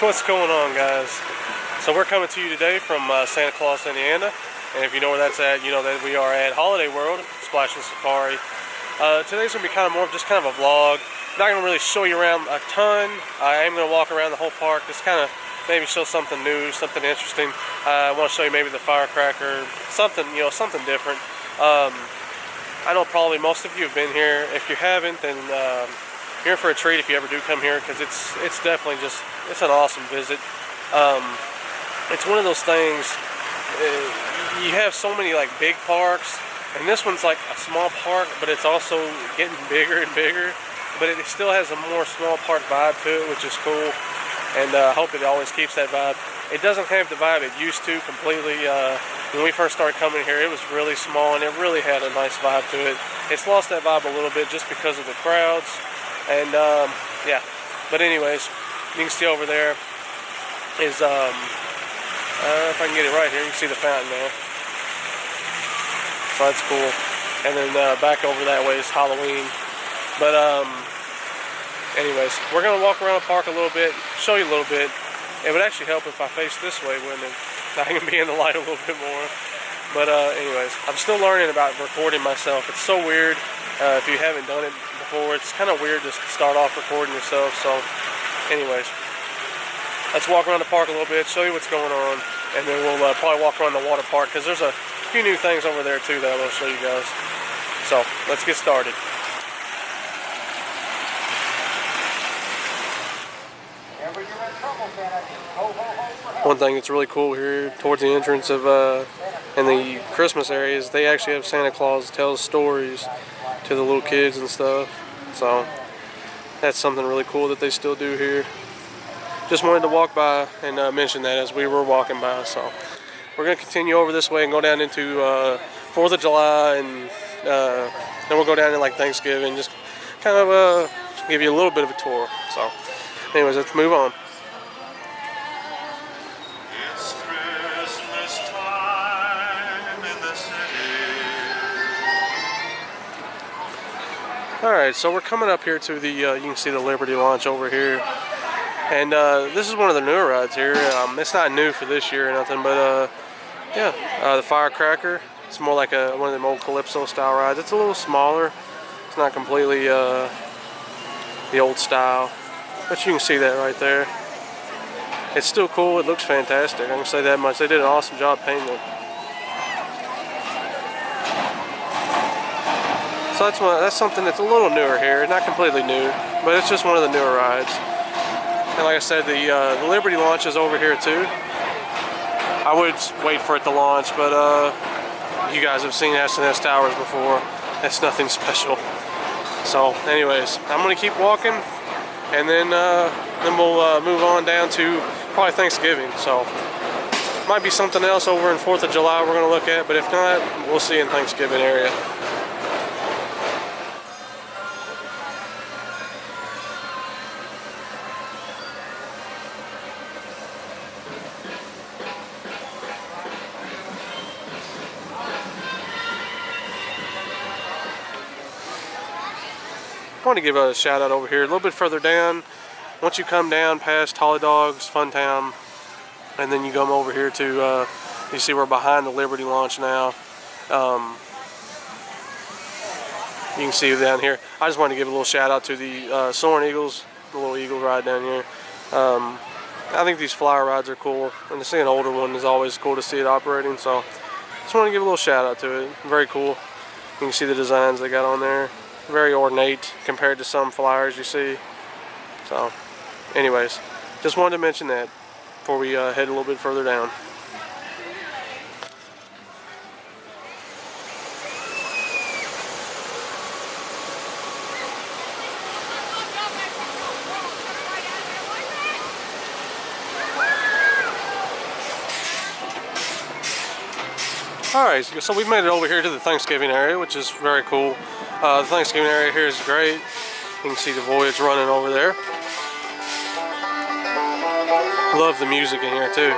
What's going on, guys? So we're coming to you today from Santa Claus, Indiana, and if you know where that's at, you know that we are at Holiday World, Splash and Safari. Today's going to be kind of more of just kind of a vlog. Not going to really show you around a ton. I am going to walk around the whole park, just kind of maybe show something new, something interesting. I want to show you maybe the firecracker, something, something different. I know probably most of you have been here. If you haven't, then you're in for a treat if you ever do come here, because it's definitely it's an awesome visit. It's one of those things, you have so many like big parks, and this one's like a small park, but it's also getting bigger and bigger, but it still has a more small park vibe to it, which is cool, and I hope it always keeps that vibe. It doesn't have the vibe it used to completely. When we first started coming here, it was really small, and it really had a nice vibe to it. It's lost that vibe a little bit just because of the crowds, and yeah, but anyways, you can see over there is, if I can get it right here, you can see the fountain there. So that's cool. And then back over that way is Halloween. But anyways, we're going to walk around the park a little bit, show you a little bit. It would actually help if I faced this way, wouldn't it? I can be in the light a little bit more. But anyways, I'm still learning about recording myself. It's so weird. If you haven't done it before, it's kind of weird to start off recording yourself. So anyways, let's walk around the park a little bit, show you what's going on, and then we'll probably walk around the water park, because there's a few new things over there too that I want to show you guys. So let's get started. One thing that's really cool here towards the entrance of in the Christmas area is they actually have Santa Claus tells stories to the little kids and stuff. So that's something really cool that they still do here. Just wanted to walk by and mention that as we were walking by. So we're going to continue over this way and go down into 4th of July, and then we'll go down to like Thanksgiving, just kind of give you a little bit of a tour. So anyways, let's move on. Alright, so we're coming up here to the, you can see the Liberty Launch over here. And this is one of the newer rides here. It's not new for this year or nothing, but yeah, the Firecracker. It's more like one of them old Calypso style rides. It's a little smaller. It's not completely the old style, but you can see that right there. It's still cool. It looks fantastic. I can say that much. They did an awesome job painting it. So that's something that's a little newer here. Not completely new, but it's just one of the newer rides. And like I said, the Liberty Launch is over here too. I would wait for it to launch, but you guys have seen S&S Towers before. That's nothing special. So anyways, I'm going to keep walking, and then we'll move on down to probably Thanksgiving. So might be something else over in 4th of July we're going to look at, but if not, we'll see in Thanksgiving area. I want to give a shout out over here a little bit further down. Once you come down past Holly Dogs, Funtown, and then you come over here to, you see we're behind the Liberty Launch now. You can see down here. I just wanted to give a little shout out to the Soaring Eagles, the little Eagle ride down here. I think these flyer rides are cool, and to see an older one is always cool to see it operating. So just want to give a little shout out to it. Very cool. You can see the designs they got on there. Very ornate compared to some flyers you see. So anyways, just wanted to mention that before we head a little bit further down. Alright, so we've made it over here to the Thanksgiving area, which is very cool. The Thanksgiving area here is great. You can see the Voyage running over there. Love the music in here too.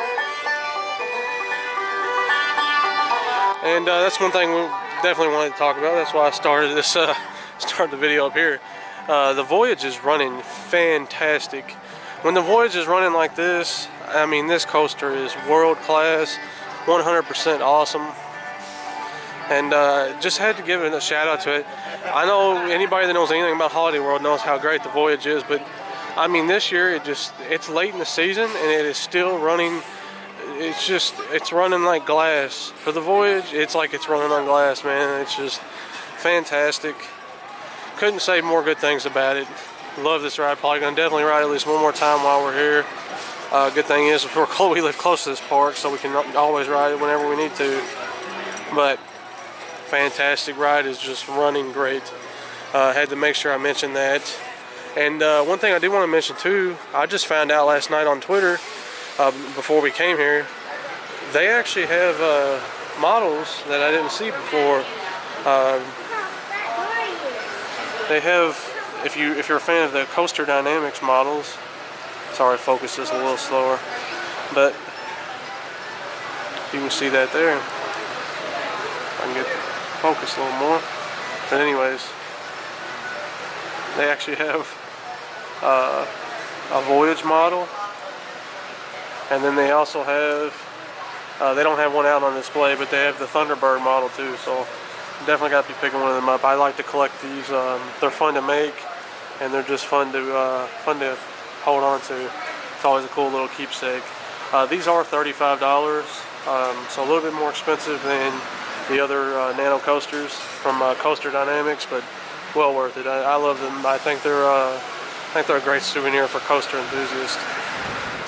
And that's one thing we definitely wanted to talk about. That's why I started the video up here. The Voyage is running fantastic. when the Voyage is running like this, I mean, this coaster is world class, 100% awesome. And just had to give it a shout out to it. I know anybody that knows anything about Holiday World knows how great the Voyage is, but I mean, this year it's late in the season and it is still running. It's running like glass. For the Voyage, it's like it's running on glass, man. It's just fantastic. Couldn't say more good things about it. Love this ride. Probably gonna definitely ride at least one more time while we're here. Good thing is we live close to this park, so we can always ride it whenever we need to. But fantastic ride, is just running great. Had to make sure I mentioned that. And one thing I do want to mention too, I just found out last night on Twitter, before we came here, they actually have models that I didn't see before. They have, if you're a fan of the Coaster Dynamics models, sorry, focus is a little slower, but you can see that there. I can get focus a little more. But anyways, they actually have a Voyage model, and then they also have, they don't have one out on display, but they have the Thunderbird model too, so definitely got to be picking one of them up. I like to collect these. They're fun to make, and they're just fun to hold on to. It's always a cool little keepsake. These are $35, so a little bit more expensive than the other Nano coasters from Coaster Dynamics, but well worth it. I love them. I think they're a great souvenir for coaster enthusiasts.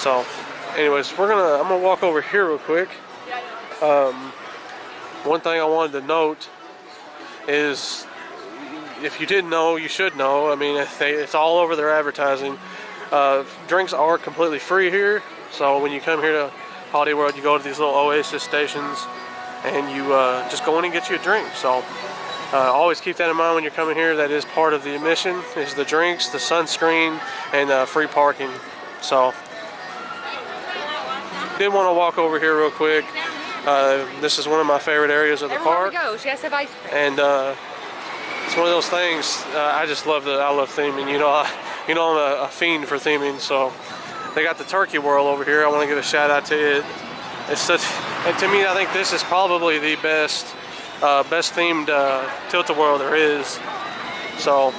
So, anyways, I'm gonna walk over here real quick. One thing I wanted to note is, if you didn't know, you should know. I mean, it's all over their advertising. Drinks are completely free here. So when you come here to Holiday World, you go to these little Oasis stations, and you just go in and get you a drink. So always keep that in mind when you're coming here. That is part of the admission, is the drinks, the sunscreen, and free parking. So did want to walk over here real quick. This is one of my favorite areas of the park. She has ice cream. And it's one of those things. I just love theming. You know, I'm a fiend for theming. So they got the Turkey Whirl over here. I want to give a shout out to it. It's such, and to me, I think this is probably the best themed Tilt-A-Whirl there is. So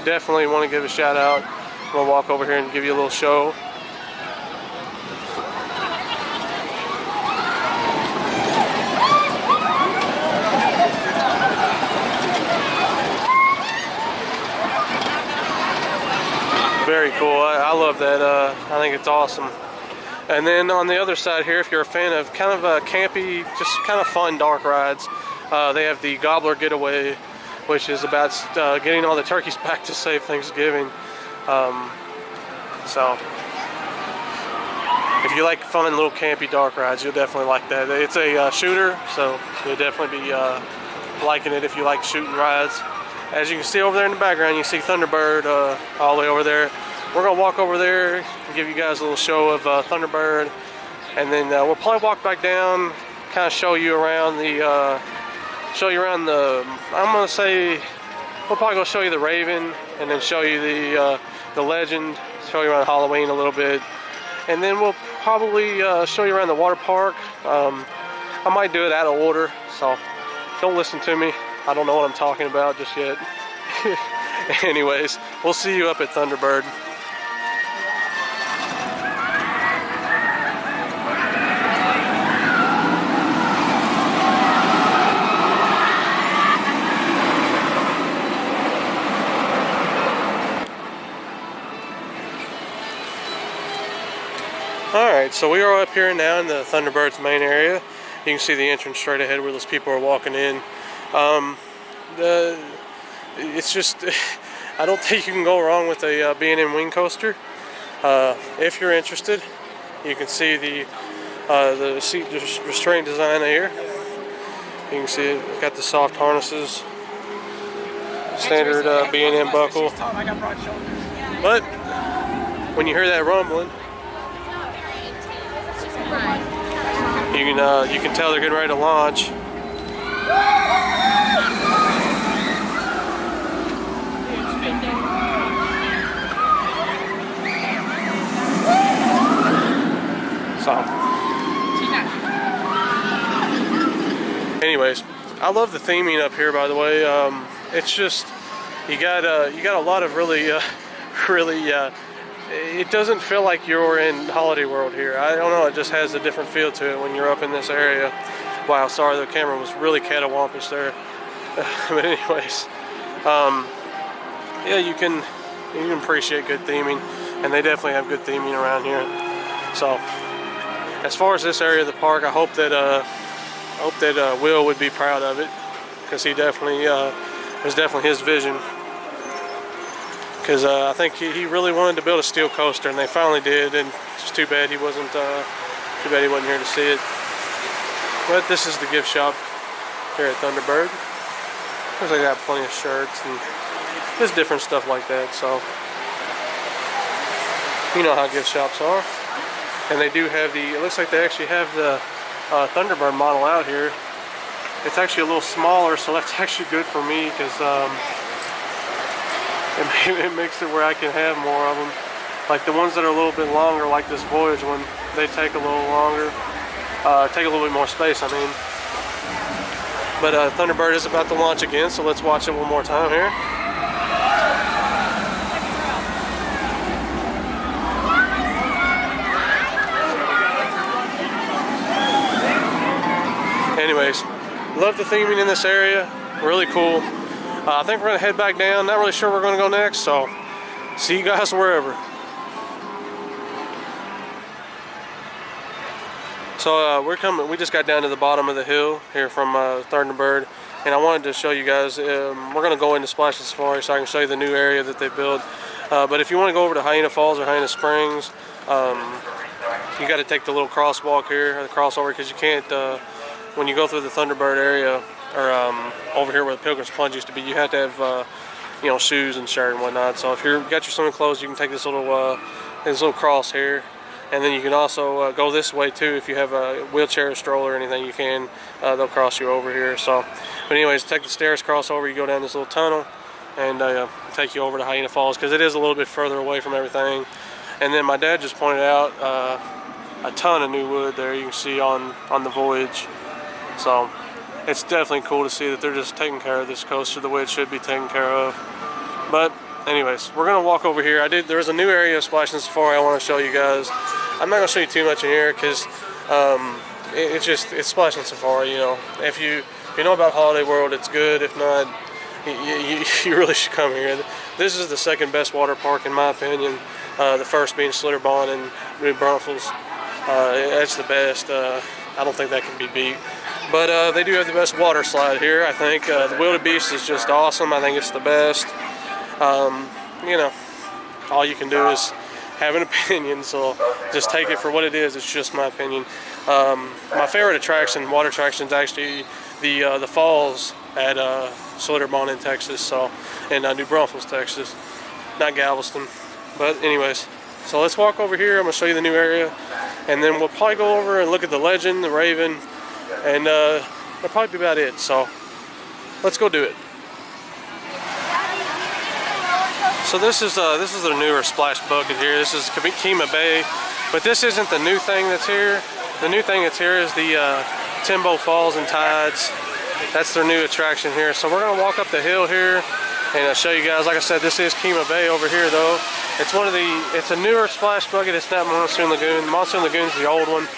definitely want to give a shout out. I'm gonna walk over here and give you a little show. Very cool. I love that. I think it's awesome. And then on the other side here, if you're a fan of kind of campy, just kind of fun dark rides, they have the Gobbler Getaway, which is about getting all the turkeys back to safe Thanksgiving. So if you like fun little campy dark rides, you'll definitely like that. It's a shooter, so you'll definitely be liking it if you like shooting rides. As you can see over there in the background, you see Thunderbird all the way over there. We're gonna walk over there and give you guys a little show of Thunderbird, and then we'll probably walk back down, kind of show you around the. I'm gonna say we'll probably go show you the Raven, and then show you the Legend, show you around Halloween a little bit, and then we'll probably show you around the water park. I might do it out of order, so don't listen to me. I don't know what I'm talking about just yet. Anyways, we'll see you up at Thunderbird. Alright, so we are up here now in the Thunderbird's main area. You can see the entrance straight ahead where those people are walking in. It's just, I don't think you can go wrong with a B&M wing coaster. If you're interested, you can see the seat restraint design here. You can see it got the soft harnesses, standard B&M buckle. But when you hear that rumbling, you can tell they're getting ready to launch. So, anyways, I love the theming up here. By the way, it's just you got a lot of really. It doesn't feel like you're in Holiday World here. I don't know, it just has a different feel to it when you're up in this area. Wow, sorry, the camera was really catawampish there. But anyways, yeah, you can appreciate good theming, and they definitely have good theming around here. So, as far as this area of the park, I hope that Will would be proud of it, because he definitely it was definitely his vision. Because I think he really wanted to build a steel coaster, and they finally did. And it's too bad he wasn't here to see it. But this is the gift shop here at Thunderbird. Because they got plenty of shirts and just different stuff like that. So you know how gift shops are. And they do have it looks like they actually have the Thunderbird model out here. It's actually a little smaller, so that's actually good for me, because it makes it where I can have more of them. Like the ones that are a little bit longer, like this Voyage one, they take a little longer, take a little bit more space, I mean. But Thunderbird is about to launch again, so let's watch it one more time here. Anyways, love the theming in this area, really cool. I think we're gonna head back down. Not really sure where we're gonna go next, so see you guys wherever. So we just got down to the bottom of the hill here from Thunderbird, and I wanted to show you guys. We're gonna go into Splash and Safari so I can show you the new area that they built. But if you want to go over to Hyena Falls or Hyena Springs, you got to take the little crosswalk here, or the crossover, because you can't. When you go through the Thunderbird area, or over here where the Pilgrim's Plunge used to be, you have to have you know, shoes and shirt and whatnot. So if you've got your swimming clothes, you can take this little cross here, and then you can also go this way too. If you have a wheelchair, stroller, or anything, you can. They'll cross you over here. So, but anyways, take the stairs, cross over, you go down this little tunnel, and take you over to Hyena Falls, because it is a little bit further away from everything. And then my dad just pointed out a ton of new wood there. You can see on the Voyage. So it's definitely cool to see that they're just taking care of this coaster the way it should be taken care of. But anyways, we're gonna walk over here. There's a new area of Splash and Safari I want to show you guys. I'm not gonna show you too much in here, because it's Splash and Safari. You know, if you know about Holiday World, it's good. If not, you really should come here. This is the second best water park in my opinion. The first being Schlitterbahn and New Braunfels. That's the best. I don't think that can be beat. But they do have the best water slide here, I think. The Wildebeest is just awesome. I think it's the best. You know, all you can do is have an opinion, so just take it for what it is. It's just my opinion. My favorite attraction, water attraction, is actually the falls at Schlitterbahn in Texas, so in New Braunfels, Texas, not Galveston. But anyways, so let's walk over here. I'm gonna show you the new area, and then we'll probably go over and look at the Legend, the Raven, and that'll probably be about it. So let's go do it. So this is the newer splash bucket here. This is Kemah Bay, but this isn't the new thing that's here. The new thing that's here is the Timbo Falls and Tides. That's their new attraction here. So we're gonna walk up the hill here and show you guys. Like I said, this is Kemah Bay over here though. It's a newer splash bucket. It's not Monsoon Lagoon. Monsoon Lagoon's the old one,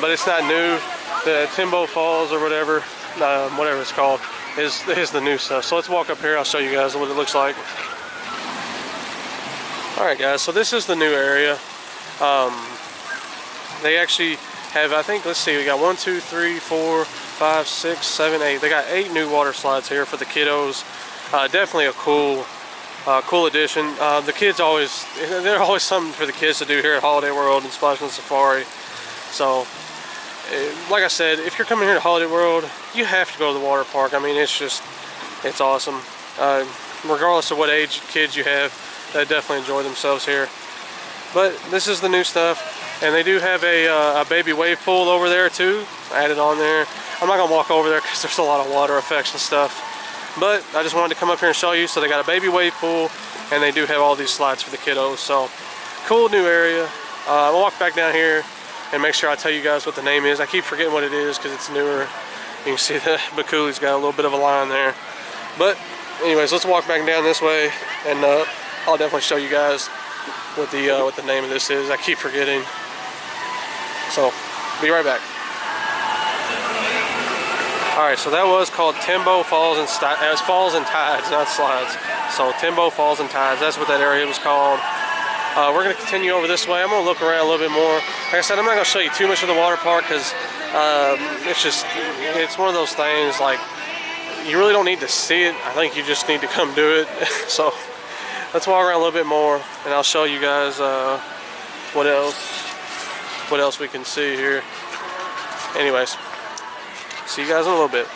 but it's not new. The Timbo Falls or whatever it's called, is the new stuff. So let's walk up here. I'll show you guys what it looks like. Alright guys, so this is the new area. They actually have, I think, let's see, we got 1, 2, 3, 4, 5, 6, 7, 8. They got 8 new water slides here for the kiddos. Definitely a cool addition. The kids there's always something for the kids to do here at Holiday World and Splash and Safari. So, like I said, if you're coming here to Holiday World, you have to go to the water park. I mean, it's awesome. Regardless of what age kids you have, they definitely enjoy themselves here. But this is the new stuff, and they do have a baby wave pool over there too, added on there. I'm not gonna walk over there because there's a lot of water effects and stuff, but I just wanted to come up here and show you. So they got a baby wave pool, and they do have all these slides for the kiddos. So cool new area. We'll walk back down here, and make sure I tell you guys what the name is. I keep forgetting what it is because it's newer. You can see the Bikuli's got a little bit of a line there. But anyways, let's walk back down this way, and I'll definitely show you guys what the name of this is. I keep forgetting. So, be right back. Alright, so that was called Timbo Falls and Tides, not Slides. So Timbo Falls and Tides, that's what that area was called. We're going to continue over this way. I'm going to look around a little bit more. Like I said, I'm not going to show you too much of the water park because it's one of those things, like, you really don't need to see it. I think you just need to come do it. So let's walk around a little bit more, and I'll show you guys what else we can see here. Anyways, see you guys in a little bit.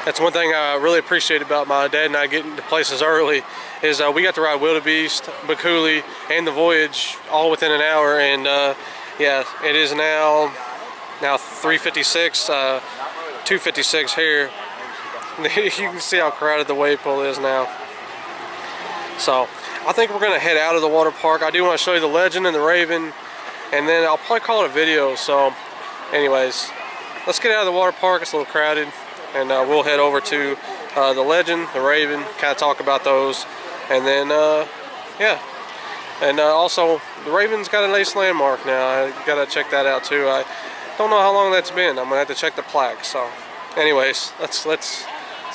That's one thing I really appreciate about my dad and I getting to places early is we got to ride Wildebeest, Bikuli, and the Voyage all within an hour. And yeah, it is now 3:56, 2:56 here. You can see how crowded the wave pool is now. So I think we're gonna head out of the water park. I do want to show you the Legend and the Raven, and then I'll probably call it a video. So anyways, let's get out of the water park. It's a little crowded, and we'll head over to the Legend, the Raven, kind of talk about those, and then yeah. And also, the Raven's got a nice landmark now. I gotta check that out too. I don't know how long that's been. I'm gonna have to check the plaque. So anyways, let's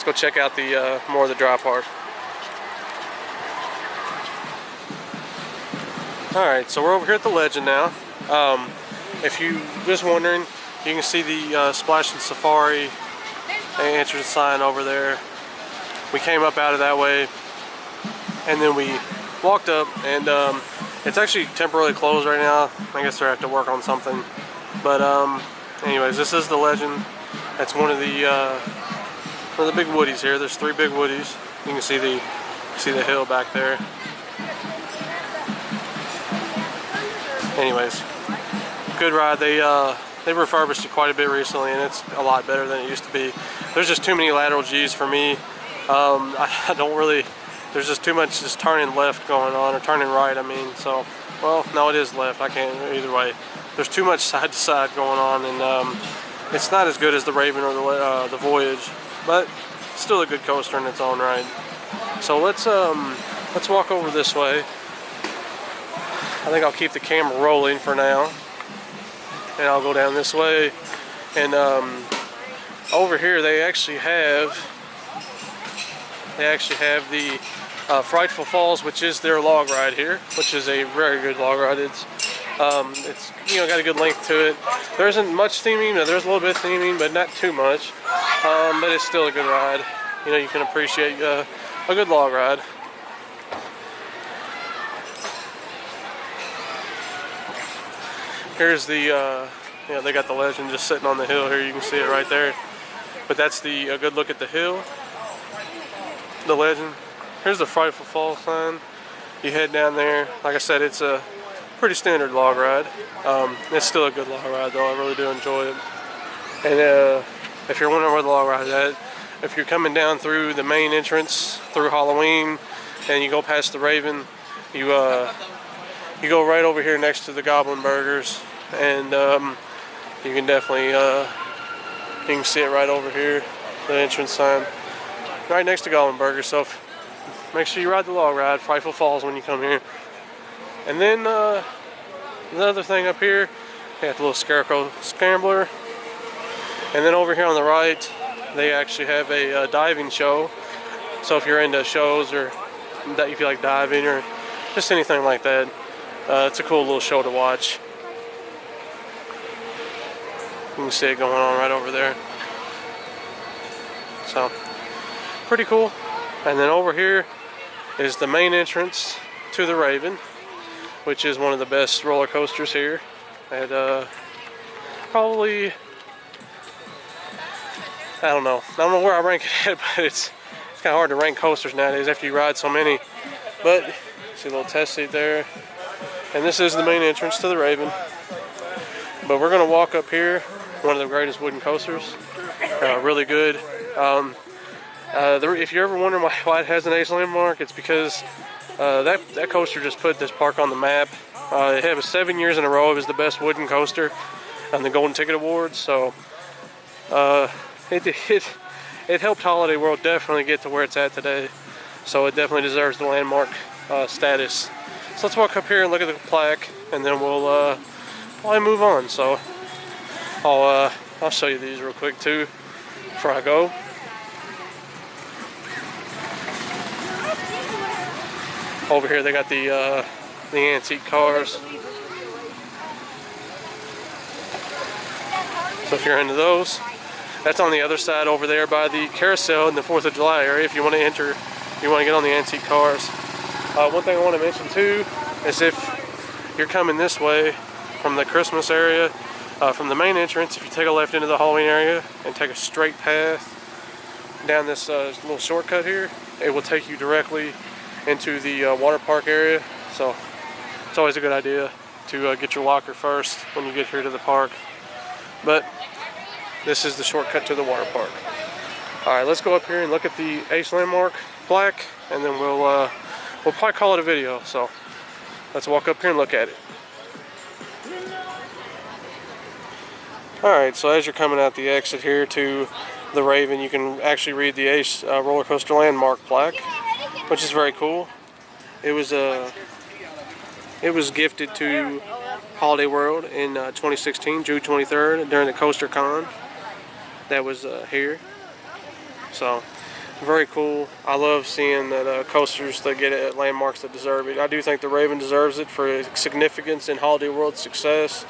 go check out the more of the dry park. Alright, so we're over here at the Legend now. If you just wondering, you can see the Splash and Safari entrance sign over there. We came up out of that way, and then we walked up, and it's actually temporarily closed right now. I guess they have to work on something. But anyways, this is the Legend. That's one of the big woodies here. There's 3 big woodies. You can see the hill back there. Anyways, good ride. They refurbished it quite a bit recently, and it's a lot better than it used to be. There's just too many lateral G's for me. I don't really. There's just too much just turning left going on, or turning right. I mean, so well, no, it is left. I can't either way. There's too much side to side going on, and it's not as good as the Raven or the Voyage, but still a good coaster in its own right. So let's walk over this way. I think I'll keep the camera rolling for now, and I'll go down this way. And over here they actually have the Frightful Falls, which is their log ride here, which is a very good log ride. It's got a good length to it. There isn't much theming. There's a little bit of theming, but not too much. But it's still a good ride. You can appreciate a good log ride. Here's the they got the Legend just sitting on the hill here. You can see it right there. But that's a good look at the hill, the Legend. Here's the Frightful Falls sign. You head down there. Like I said, it's a pretty standard log ride. It's still a good log ride though. I really do enjoy it. And if you're wondering where the log ride is at, if you're coming down through the main entrance through Halloween and you go past the Raven, you go right over here next to the Goblin Burgers, and you can definitely you can see it right over here, the entrance sign, right next to Goblin Burgers. So make sure you ride the log ride, Frightful Falls, when you come here. And then the other thing up here, they got the little Scarecrow Scrambler, and then over here on the right, they actually have a diving show. So if you're into shows or that you feel like diving or just anything like that, it's a cool little show to watch. You can see it going on right over there. So, pretty cool. And then over here is the main entrance to the Raven, which is one of the best roller coasters here. And probably, I don't know where I rank it at, but it's kind of hard to rank coasters nowadays after you ride so many. But see a little test seat there. And this is the main entrance to the Raven. But we're going to walk up here, one of the greatest wooden coasters. Really good. If you're ever wondering why it has an Ace landmark, it's because that coaster just put this park on the map. It was 7 years in a row. It was the best wooden coaster on the Golden Ticket Awards. So it helped Holiday World definitely get to where it's at today. So it definitely deserves the landmark status. So let's walk up here and look at the plaque, and then we'll probably move on. So I'll show you these real quick too before I go. Over here they got the antique cars. So if you're into those, that's on the other side over there by the carousel in the 4th of July area. If you want to enter, you want to get on the antique cars. One thing I want to mention too is if you're coming this way from the Christmas area, from the main entrance, if you take a left into the Halloween area and take a straight path down this little shortcut here, it will take you directly into the water park area. So it's always a good idea to get your locker first when you get here to the park. But this is the shortcut to the water park. Alright, let's go up here and look at the Ace Landmark plaque, and then we'll probably call it a video. So let's walk up here and look at it. Alright, so as you're coming out the exit here to the Raven, you can actually read the Ace Roller Coaster Landmark plaque, which is very cool. It was gifted to Holiday World in 2016, June 23rd, during the Coaster Con that was here. So very cool. I love seeing that coasters that get landmarks that deserve it. I do think the Raven deserves it for its significance in Holiday World's success,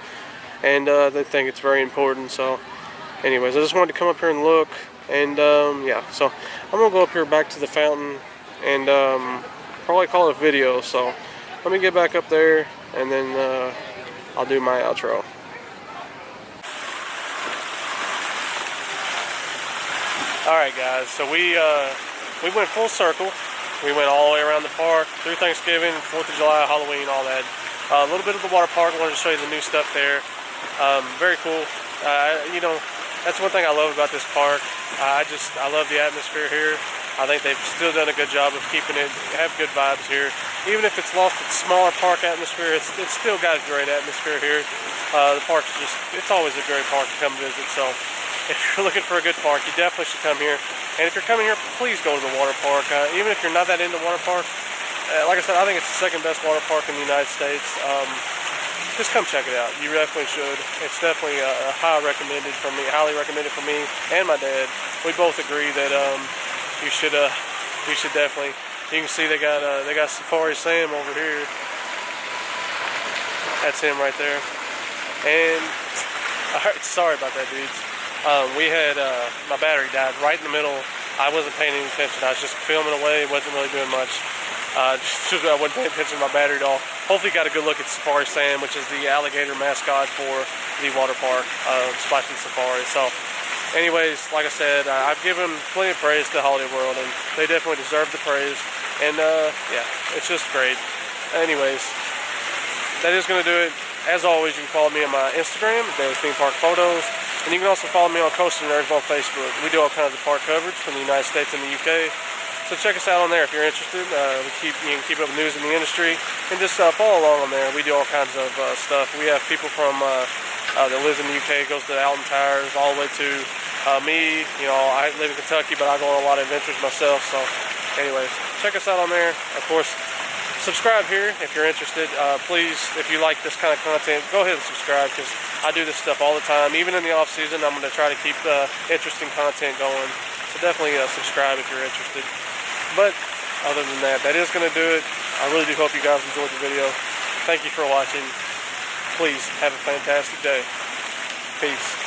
and they think it's very important. So anyways, I just wanted to come up here and look, and yeah, so I'm gonna go up here back to the fountain and probably call it a video. So let me get back up there, and then I'll do my outro. Alright guys, so we went full circle. We went all the way around the park, through Thanksgiving, 4th of July, Halloween, all that. A little bit of the water park. I wanted to show you the new stuff there. Very cool. You know, that's one thing I love about this park. I love the atmosphere here. I think they've still done a good job of keeping it, have good vibes here. Even if it's lost its smaller park atmosphere, it's still got a great atmosphere here. The park's it's always a great park to come visit. So if you're looking for a good park, you definitely should come here. And if you're coming here, please go to the water park. Even if you're not that into water park, like I said, I think it's the second best water park in the United States. Just come check it out. You definitely should. It's definitely highly recommended for me and my dad. We both agree that you should definitely. You can see they got Safari Sam over here. That's him right there. And sorry about that, dudes. We had my battery died right in the middle. I wasn't paying any attention. I was just filming away. Wasn't really doing much. I wasn't paying attention to my battery at all. Hopefully you got a good look at Safari Sam, which is the alligator mascot for the water park, Splashing Safari. So anyways, like I said, I've given plenty of praise to Holiday World, and they definitely deserve the praise. And yeah, it's just great. Anyways, that is going to do it. As always, you can follow me on my Instagram, Daily Theme Park Photos, and you can also follow me on Coaster Nerds on Facebook. We do all kinds of park coverage from the United States and the UK. So check us out on there if you're interested. You can keep up with news in the industry, and just follow along on there. We do all kinds of stuff. We have people from that lives in the UK, goes to the Alton Towers, all the way to me. You know, I live in Kentucky, but I go on a lot of adventures myself. So anyways, check us out on there. Of course, subscribe here if you're interested. Please, if you like this kind of content, go ahead and subscribe, because I do this stuff all the time. Even in the off season, I'm going to try to keep interesting content going. So definitely subscribe if you're interested. But other than that, that is going to do it. I really do hope you guys enjoyed the video. Thank you for watching. Please have a fantastic day. Peace.